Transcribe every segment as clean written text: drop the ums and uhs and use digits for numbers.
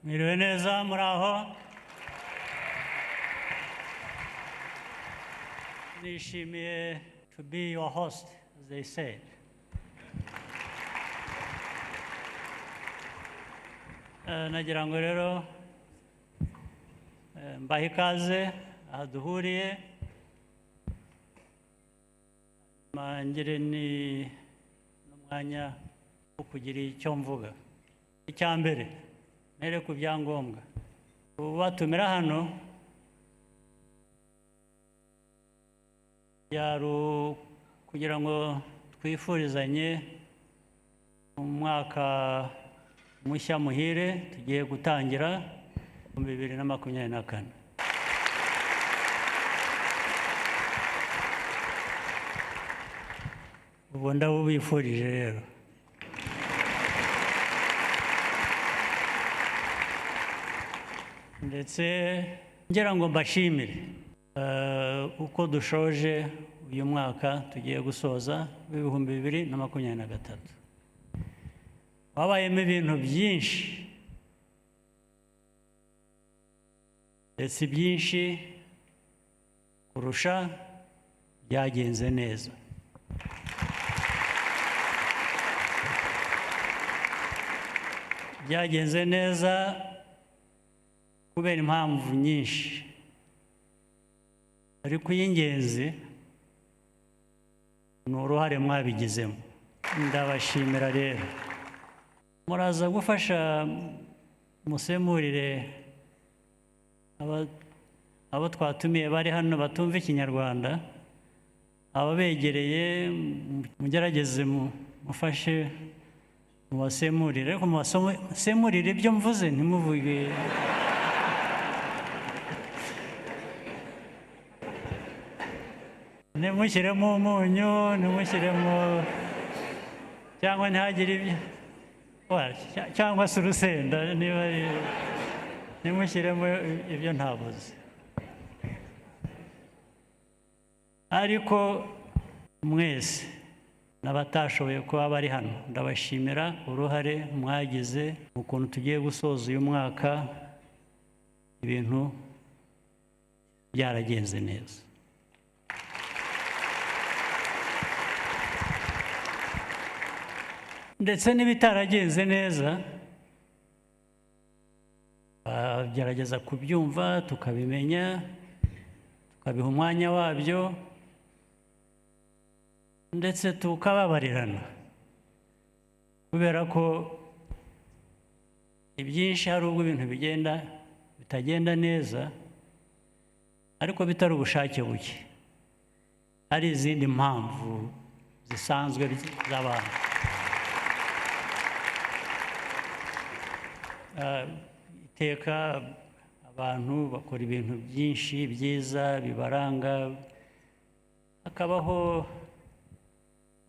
Mwiriwe neza muraho. Nishimiye to be your host, as they said. Nagira ngo rero mbahe ikaze aha duhuriye, ngire n'umwanya wo kugira icyo mvuga. Icya mbere mere ku byangombwa batumira hano yari kugira ngo twifurizanye umwaka mushya muhire tugiye gutangira mu 2024. Ubu ndabubifurije rero. Ndetse ngira ngo mbashimire uko dushoje uyu mwaka tugiye gusoza w'ibihumbi 2023. Wabayemo ibintu byinshi ndetse byinshi kurusha byagenze neza. Byagenze neza kubera impamvu nyinshi, ariko iy'ingenzi ni uruhare mwabigizemo. Ndabashimira rero. Muraza gufasha musemurire abo twatumiye bari hano batumva Ikinyarwanda, ababegereye mugerageze mufashe mubasemurire, ariko mubasemurire ibyo mvuze ntimuvuge ntimushyiremo umunyu, ntimushyiremo cyangwa ntihagire ibyo cyangwa se urusenda, ntimushyiremo ibyo ntabuze. Ariko mwese n'abatashoboye kuba bari hano ndabashimira uruhare mwagize mu kuntu tugiye gusoza uyu mwaka ibintu byaragenze neza. Ndetse n'ibitaragenze neza gerageza kubyumva tukabimenya, tukabiha umwanya wabyo, ndetse tukababarirana, kubera ko ibyinshi hari ubwo ibintu bitagenda neza, ariko bitari ubushake buke, hari izindi mpamvu zisanzwe z'abantu. Iteka abantu bakora ibintu byinshi byiza bibaranga, hakabaho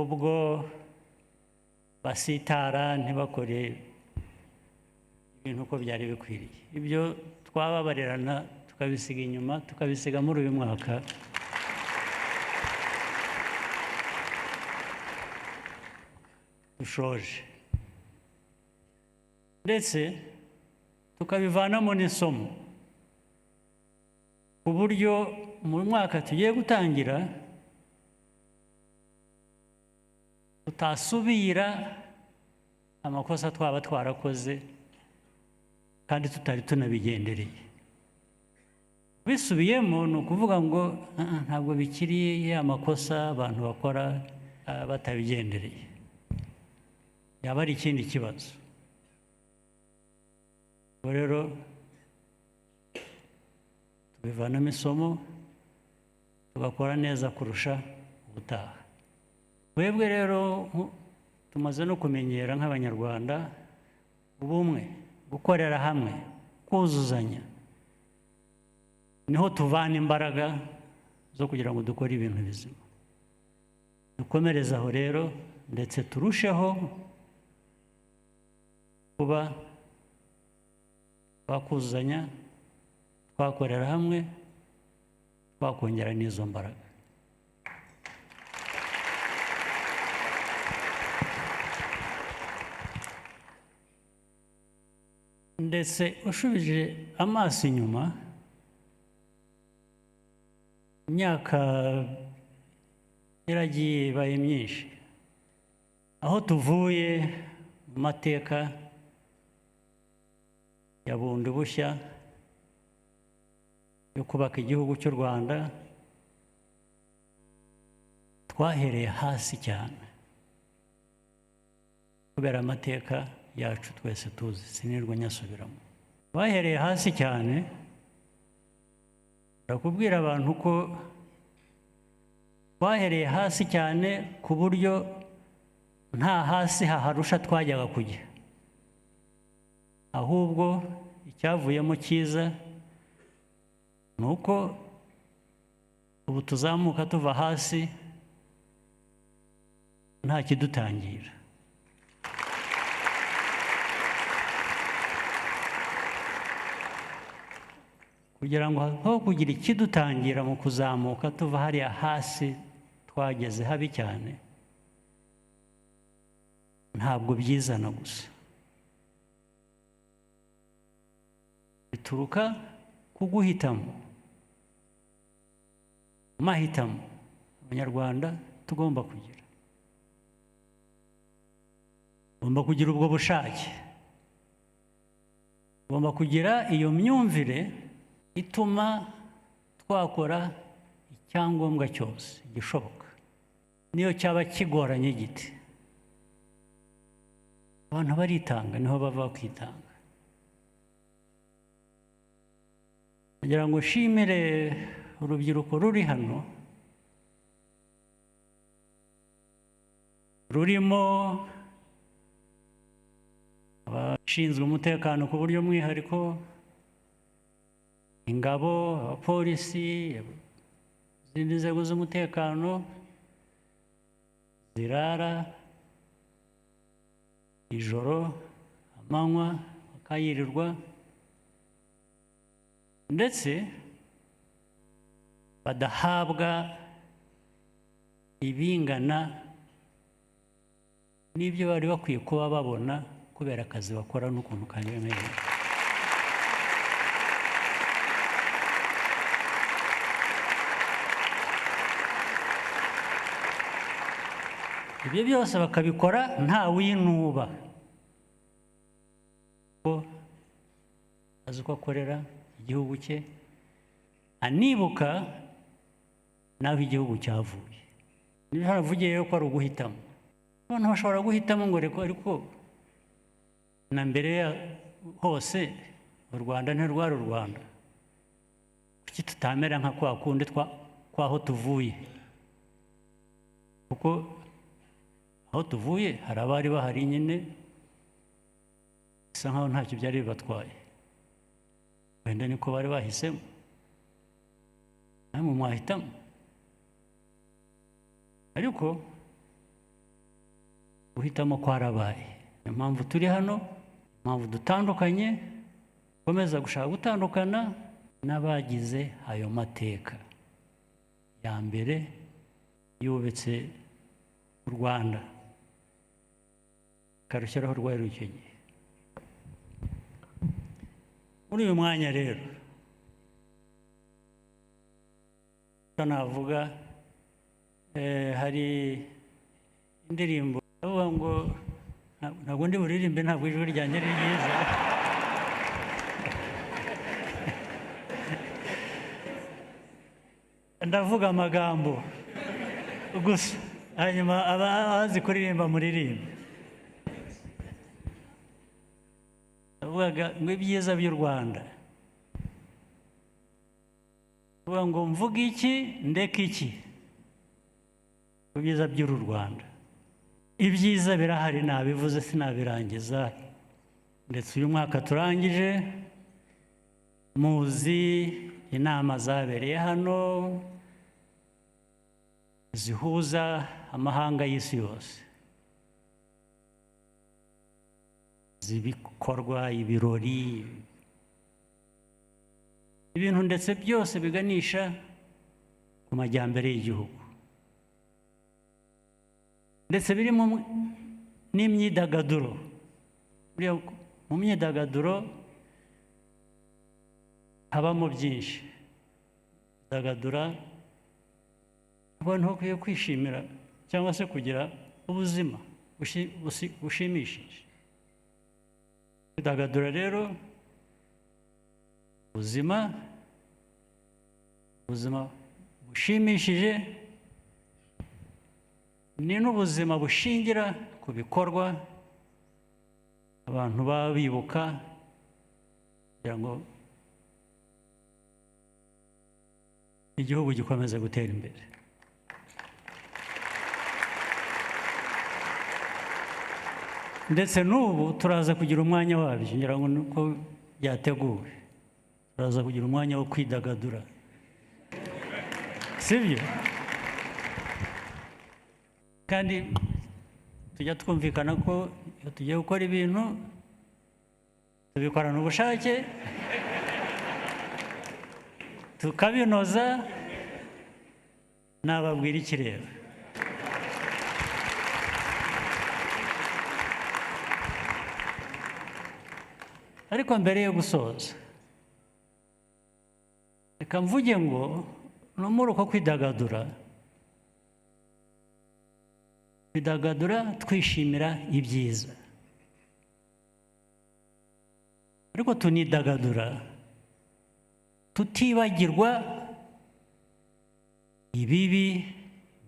ubwo basitara ntibakore ibintu uko byari bikwiriye. Ibyo twababarirana tukabisiga inyuma, tukabisiga muri uyu mwaka. Dushoje ndetse tukabivanamo n'isomo, ku buryo mu mwaka tugiye gutangira tutasubira amakosa twaba twarakoze kandi tutari tunabigendereye. Bisubiyemo ni ukuvuga ngo ntabwo bikiri ya makosa abantu bakora batabigendereye, yaba ari ikindi kibazo. Rero tubivanamo isomo tugakora neza kurusha ubutaha. Twebwe rero tumaze no kumenyera nk'Abanyarwanda ubumwe, gukorera hamwe, kuzuzanya, niho tuvana imbaraga zo kugira ngo dukore ibintu bizima. Dukomereze aho rero, ndetse turusheho kuba twakuzanya, twakorera hamwe, twakongera n'izo mbaraga. ndetse ushubije amaso inyuma imyaka iragiye ibaye myinshi, aho tuvuye mu mateka ya bundi bushya yo kubaka igihugu cy'u Rwanda, twahereye hasi cyane kubera amateka yacu twese tuzi, sinirwa nyasubiramo. Twahereye hasi cyane, ndakubwira abantu ko twahereye hasi cyane ku buryo nta hasi haharusha twajyaga kujya, ahubwo icyavuyemo cyiza ni uko ubu tuzamuka tuva hasi nta kidutangira. Kugira ngo aho kugira ikidutangira mu kuzamuka tuva hariya hasi twageze habi cyane, ntabwo byizana gusa, bituruka ku guhitamo, amahitamo abanyarwanda tugomba kugira. Tugomba kugira ubwo bushake, tugomba kugira iyo myumvire ituma twakora icyangombwa cyose gishoboka, niyo cyaba kigoranye giti. Abantu baritanga, niho bava kwitanga. kugira ngo nshimire urubyiruko ruri hano, rurimo abashinzwe umutekano ku buryo mwihariko, ingabo, abapolisi, izindi nzego z'umutekano zirara ijoro amanywa bakayirirwa, ndetse badahabwa ibingana n'ibyo bari bakwiye kuba babona kubera akazi bakora n'ukuntu kanyuranye. Ibyo byose bakabikora nta winuba, ko azi uko akorera igihugu cye, anibuka naho igihugu cyavuye. Niba haravugiye ko ari uguhitamo, abantu bashobora guhitamo ngo ariko na mbere hose u Rwanda ntirwari u Rwanda, kuki tutamera nka kwa kundi kwaho tuvuye? Kuko aho tuvuye hari abari bahari nyine bisa nkaho ntacyo byari bibatwaye, wenda niko bari bahisemo, namwe mwahitamo. Ariko guhitamo kwarabaye, niyo mpamvu turi hano, impamvu dutandukanye, komeza gushaka gutandukana n'abagize ayo mateka ya mbere yubetse u Rwanda karushyiraho rwari icyo gihe. Muri uyu mwanya rero navuga hari indirimbo avuga ngo ntabwo ndi buririmbe, ntabwo ijwi ryanjye ari ryiza, ndavuga amagambo gusa, hanyuma abazi kuririmba muririmbe. Ndavuga ngo ibyiza by'u Rwanda, ndavuga ngo mvuge iki ndeke iki, ibyiza by'uru Rwanda. Ibyiza birahari, nabivuze sinabirangiza, ndetse uyu mwaka turangije muzi inama zabereye hano zihuza amahanga y'isi yose, zibikorwa, ibirori, ibintu ndetse byose biganisha ku majyambere y'igihugu, ndetse birimo n'imyidagaduro. Mu myidagaduro habamo byinshi. Kwidagadura abantu bakwiye kwishimira cyangwa se kugira ubuzima bushimishije. Kwidagadura rero ubuzima bushimishije ni n'ubuzima bushingira ku bikorwa abantu baba bibuka kugira ngo igihugu gikomeze gutera imbere. Ndetse n'ubu turaza kugira umwanya wabyo, ngira ngo nuko byateguwe, turaza kugira umwanya wo kwidagadura, sibyo? Kandi tujya twumvikana ko iyo tugiye gukora ibintu tubikorana ubushake, tukabinoza, nababwira ikireba. Ariko mbere yo gusoza, reka mvuge ngo no muri uko kwidagadura twishimira ibyiza, ariko tunidagadura tutibagirwa ibibi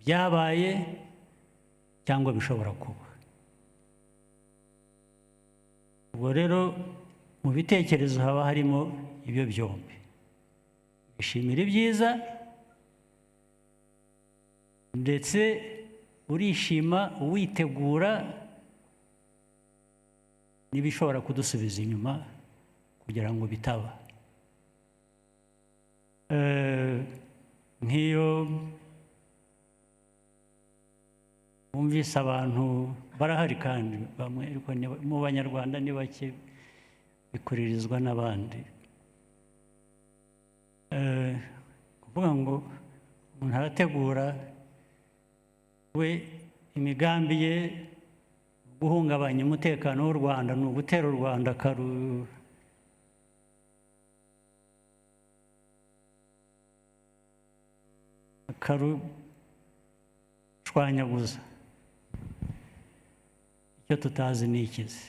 byabaye cyangwa bishobora kuba. Ubwo rero mu bitekerezo haba harimo ibyo byombi, bishimira ibyiza ndetse urishima witegura n'ibishobora kudusubiza inyuma kugira ngo bitaba. Nk'iyo wumvise abantu barahari kandi bamwe, ariko mu banyarwanda ni bake, bikuririzwa n'abandi, kuvuga ngo umuntu arategura we imigambi ye guhungabanya umutekano w'u Rwanda, ni ugutera u Rwanda akarushwanyaguza. Icyo tutazi ni ikizi.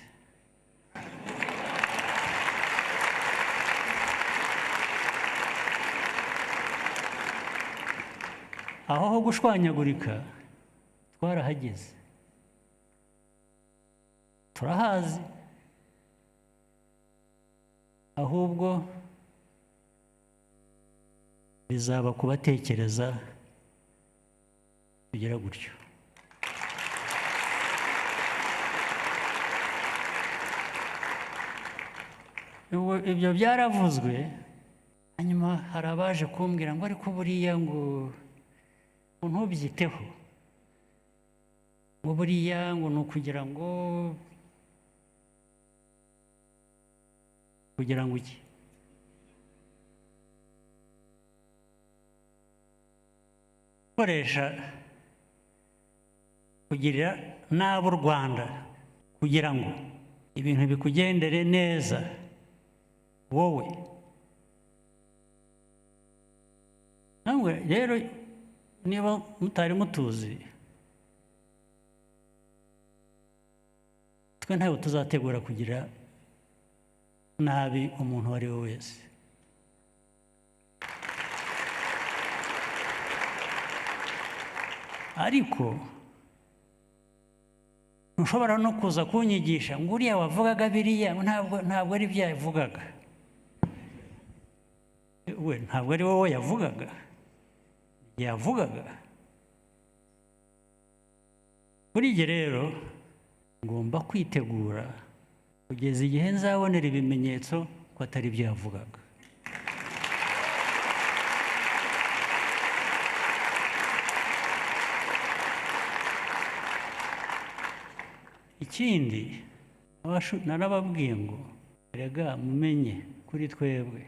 Aho ho gushwanyagurika twarahageze, turahazi, ahubwo bizaba kubatekereza kugira gutyo. Ibyo byaravuzwe, hanyuma hari abaje kumbwira ngo ariko buriya ngo ntubyiteho, ngo buriya ngo ni ukugira ngo iki? Gukoresha kugirira nabi u Rwanda kugira ngo ibintu bikugendere neza wowe. Namwe rero niba mutari mutuzi, twe ntabwo tuzategura kugira nabi umuntu uwo ari we wese. Ariko ntushobora no kuza kunyigisha ngo uriya wavugaga biriya ntabwo ari byo yavugaga. We ntabwo ari wowe yavugaga, yavugaga. Kuri njye rero ngomba kwitegura kugeza igihe nzabonera ibimenyetso ko atari byo yavugaga. Ikindi narababwiye ngo erega mumenye kuri twebwe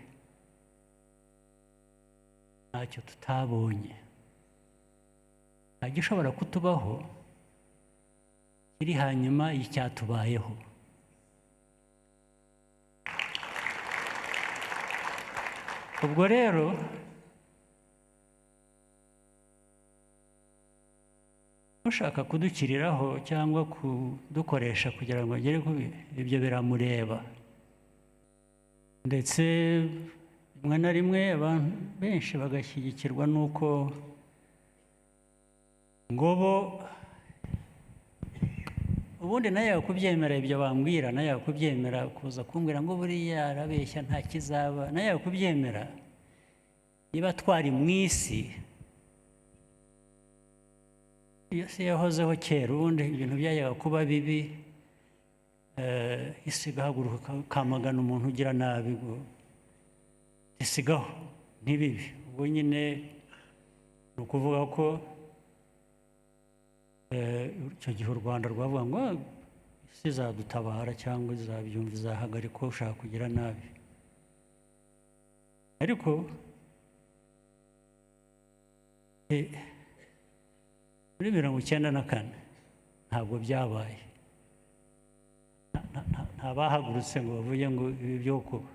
ntacyo tutabonye, nta gishobora kutubaho kiri hanyuma y'icyatubayeho. ubwo rero ushaka kudukiriraho cyangwa kudukoresha kugira ngo agere ku ibyo biramureba, ndetse rimwe na rimwe abantu benshi bagashyigikirwa n'uko ngo bo ubundi nawe kubyemera ibyo bambwira, nawe kubyemera kuza kumbwira ngo buriya arabeshya nta kizaba, nawe kubyemera niba twari mu isi, iyo si yahozeho kera, ubundi ibintu byajyaga kuba bibi, isi igahaguruka kamagana umuntu ugira nabi ngo isigaho ntibibi. Ubwo nyine ni ukuvuga ko icyo gihe u Rwanda rwavuga ngo isi izadutabara cyangwa izabyumva, izahagarika ushaka kugira nabi. Ariko muri 1994 ntabwo byabaye, nta bahagurutse ngo bavuge ngo ibi byo kuba.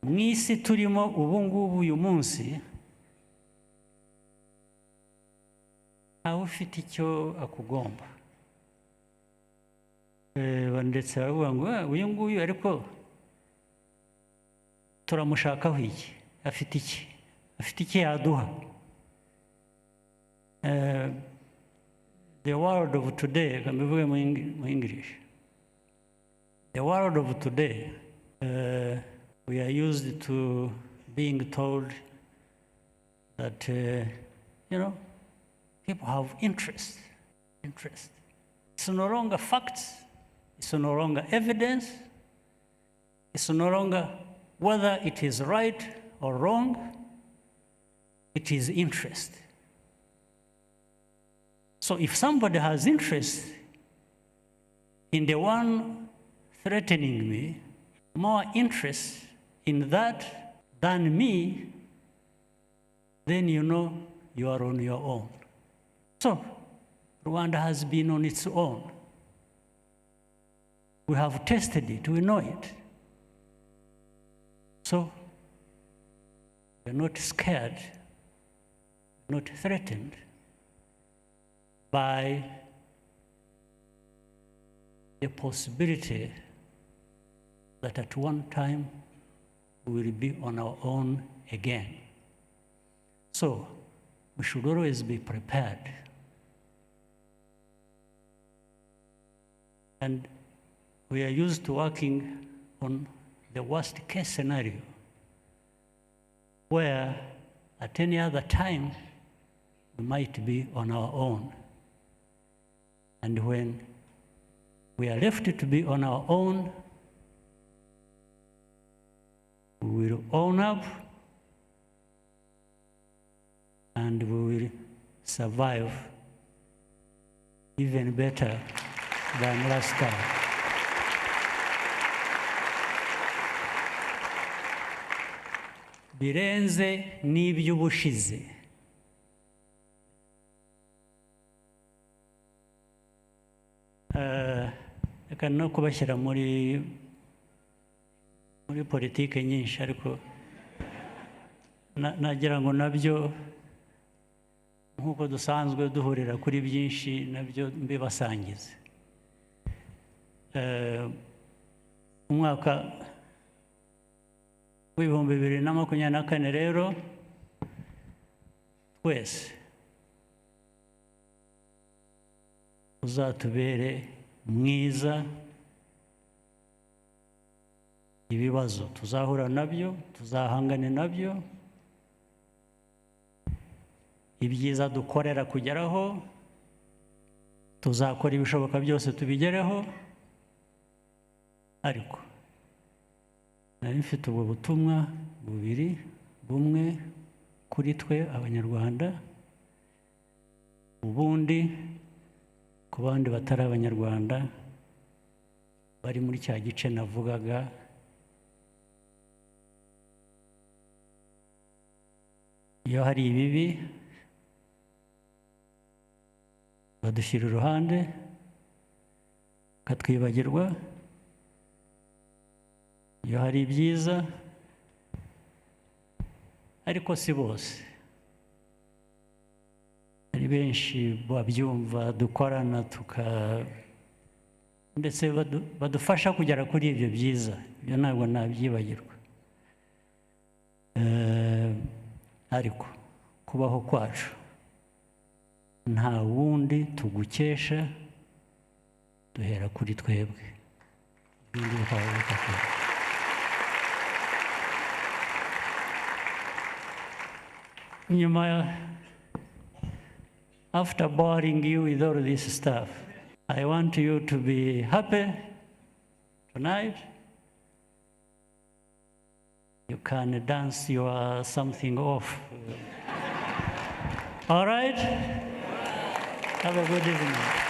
Mu isi turimo ubu ngubu uyu munsi ntawe ufite icyo akugomba, ndetse baravuga ngo uyu nguyu ariko turamushakaho iki, afite iki yaduha. The world of today, kambivuge mu English, the world of today, we are used to being told that people have interest. It's no longer facts, it's no longer evidence, it's no longer whether it is right or wrong, it is interest. So if somebody has interest in the one threatening me, more interest in that than me, then you know you are on your own. So Rwanda has been on its own. We have tested it, we know it. So we're not scared, not threatened by the possibility that at one time we will be on our own again. So we should always be prepared. And we are used to working on the worst case scenario, where at any other time we might be on our own. And when we are left to be on our own, we will own up and we will survive even better than last time. Birenze n'iby'ubushize. Reka no kubashyira muri politike nyinshi, ariko nagira ngo nabyo nk'uko dusanzwe duhurira kuri byinshi nabyo mbibasangize. Umwaka w'ibihumbi 2024 rero twese uzatubere mwiza. Ibibazo tuzahura nabyo, tuzahangane nabyo, ibyiza dukorera kugeraho, tuzakora ibishoboka byose tubigereho. Ariko nari mfite ubwo butumwa bubiri, bumwe kuri twe abanyarwanda, ubundi ku bandi batari abanyarwanda bari muri cya gice navugaga. Iyo hari ibibi badushyira iruhande, bakatwibagirwa. iyo hari ibyiza ariko si bose, hari benshi babyumva dukorana ndetse badufasha kugera kuri ibyo byiza, ibyo ntabwo nabyibagirwa. Ariko kubaho kwacu nta wundi tugukesha, duhera kuri twebwe. Nyuma, after boring you with all this stuff, I want you to be happy tonight. You can dance your something off. All right? Have a good evening.